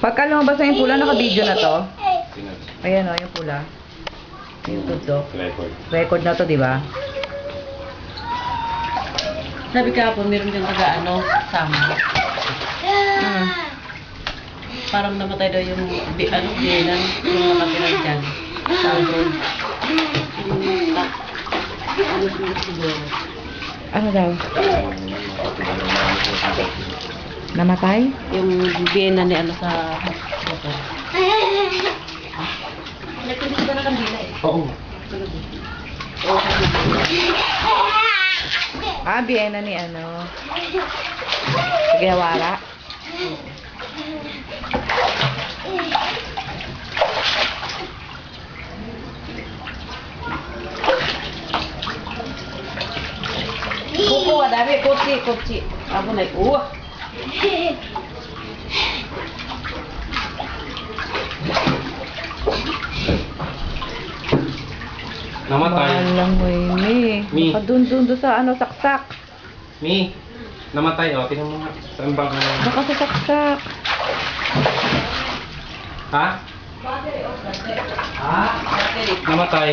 Pagka lumabas na yung pula, naka-video na to. Ayan o, yung pula. YouTube to. Record na to, di ba? Sabi kahapon, meron dyan taga-ano, sama. Parang namatay daw yung, biyenan, yung nakatira dyan. Ano daw? Namatay? Yung biyenan ni ano sa motor. Nagpinis ba na kandila eh? Oo. Ah, biyena ni ano? Gawara? Kuko, dami, kutsi. Abo na, Namatay. Malang mo Mi. Mi. Doon sa ano, saksak. Mi. Namatay, oh. Tingnan mo nga. Saan bang ano? Baka sa saksak. Ha? Ha? Namatay.